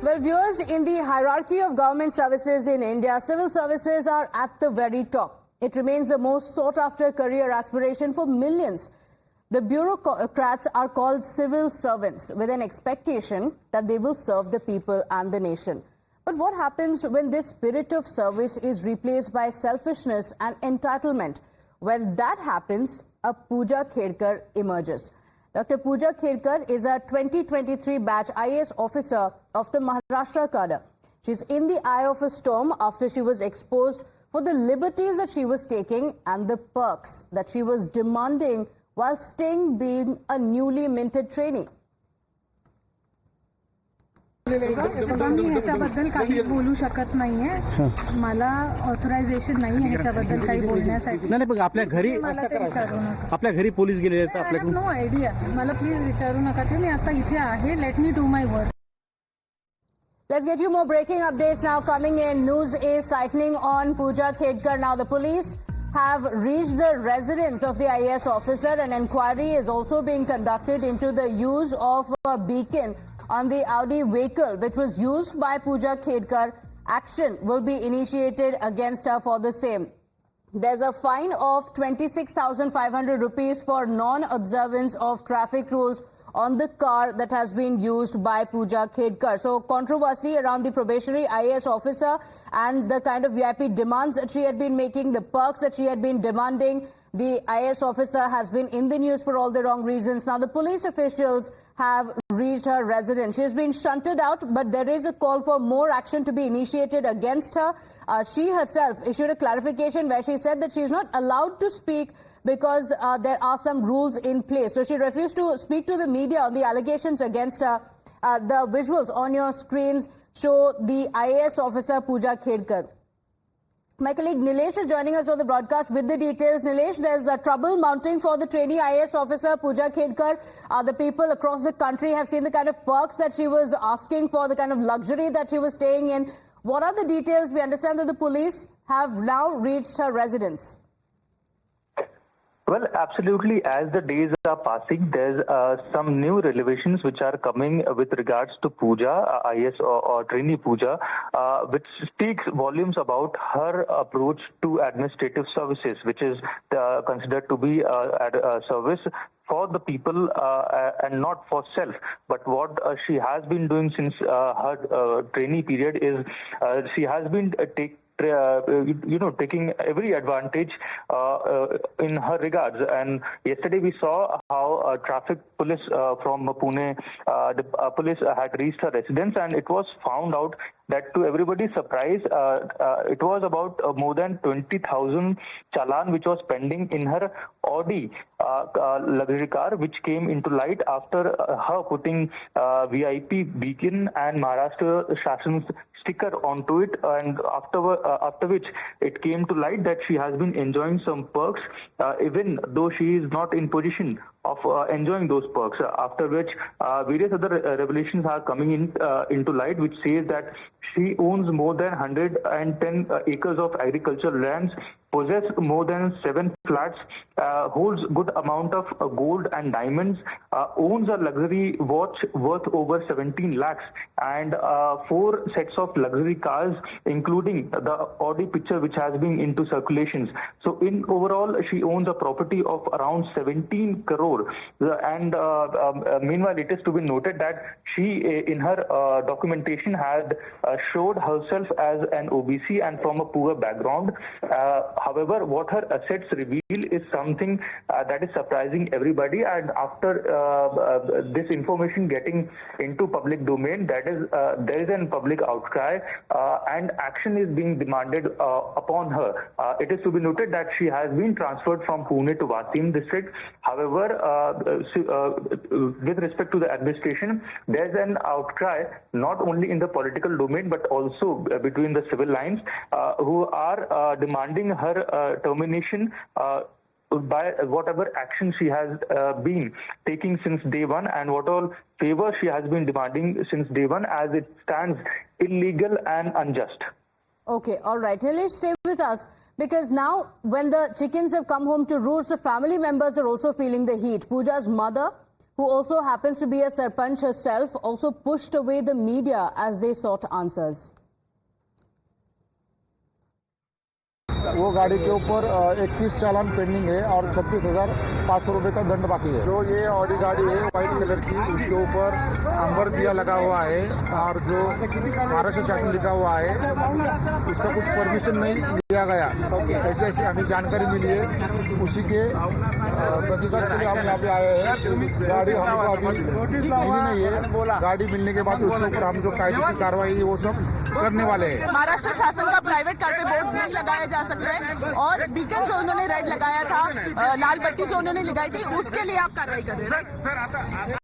Well, viewers, in the hierarchy of government services in India, civil services are at the very top. It remains the most sought-after career aspiration for millions. The bureaucrats are called civil servants with an expectation that they will serve the people and the nation. But what happens when this spirit of service is replaced by selfishness and entitlement? When that happens, a Pooja Khedkar emerges. Dr. Pooja Khedkar is a 2023 batch IAS officer of the Maharashtra cadre. She's in the eye of a storm after she was exposed for the liberties that she was taking and the perks that she was demanding while staying being a newly minted trainee. मी ह्याच्याबद्दल काहीच बोलू शकत नाहीये. मला authorisation नाही ह्याच्याबद्दल काही बोलण्यासाठी. नाही पण आपल्या घरी आपल्या घरी पोलीस गेलेले आहेत आपल्याकडून. No idea. मला प्लीज विचारू नका ते. मी आता इथे आहे. Let me do my work. Let's get you more breaking updates now coming in. News is tightening on Pooja Khedkar. Now the police have reached the residence of the IAS officer. An inquiry is also being conducted into the use of a beacon on the Audi vehicle which was used by Pooja Khedkar. Action will be initiated against her for the same. There's a fine of 26,500 rupees for non-observance of traffic rules on the car that has been used by Pooja Khedkar. So controversy around the probationary IAS officer and the kind of VIP demands that she had been making, the perks that she had been demanding. The IAS officer has been in the news for all the wrong reasons. Now the police officials have reached her residence. She has been shunted out, but there is a call for more action to be initiated against her. She herself issued a clarification where she said that she is not allowed to speak because there are some rules in place. So she refused to speak to the media on the allegations against her. The visuals on your screens show the IAS officer Pooja Khedkar. My colleague Nilesh is joining us on the broadcast with the details. Nilesh, there's trouble mounting for the trainee IAS officer Pooja Khedkar. The people across the country have seen the kind of perks that she was asking for, the kind of luxury that she was staying in. What are the details? We understand that the police have now reached her residence. Well, absolutely. As the days are passing, there's some new revelations which are coming with regards to Pooja, IAS or trainee Pooja, which speaks volumes about her approach to administrative services, which is considered to be a service for the people and not for self. But what she has been doing since her trainee period is she has been taking every advantage in her regards. And yesterday we saw how traffic police from Pune, the police had reached her residence, and it was found out that to everybody's surprise, it was about more than 20,000 challan which was pending in her Audi luxury car, which came into light after her putting VIP beacon and Maharashtra Shashan's sticker onto it, and after which it came to light that she has been enjoying some perks, even though she is not in position of enjoying those perks. After which various other revelations are coming into light, which says that she owns more than 110 acres of agricultural lands, possesses more than 7 flats, holds good amount of gold and diamonds, owns a luxury watch worth over 17 lakhs, and 4 sets of luxury cars, including the Audi picture which has been into circulations. So in overall, she owns a property of around 17 crore. And meanwhile, it is to be noted that she, in her documentation, had showed herself as an OBC and from a poor background. However, what her assets reveal is something that is surprising everybody. And after this information getting into public domain, that is there is a public outcry and action is being demanded upon her. It is to be noted that she has been transferred from Pune to Wasim district. However, with respect to the administration, there is an outcry not only in the political domain but also between the civil lines who are demanding her termination by whatever action she has been taking since day one, and what all favor she has been demanding since day one, as it stands illegal and unjust. Okay, all right. Nilesh, stay with us, because now when the chickens have come home to roost, the family members are also feeling the heat. Pooja's mother, who also happens to be a sarpanch herself, also pushed away the media as they sought answers. वो गाड़ी के ऊपर 31 चालान pending है और 36,500 रुपए का दंड बाकी है। जो ये ऑडी गाड़ी है व्हाइट कलर की, उसके ऊपर अंबर दिया लगा हुआ है और जो महाराष्ट्र शासन लिखा हुआ है उसका कुछ परमिशन नहीं लिया गया। ऐसे ऐसे हमें जानकारी मिली है, उसी के प्रतिकार के लिए हम यहाँ पे आए हैं। गाड़ी हमको अभी मिली नहीं है, गाड़ी मिलने के बाद उसके ऊपर हम जो कायदेशीर कार्रवाई है वो सब करने वाले हैं। महाराष्ट्र शासन का प्राइवेट कार पे बोर्ड नहीं लगाया जा सकता है और बीकन जो उन्होंने रेड लगाया था, लाल बत्ती जो उन्होंने लगाई थी, उसके लिए आप कार्रवाई कर रहे हैं।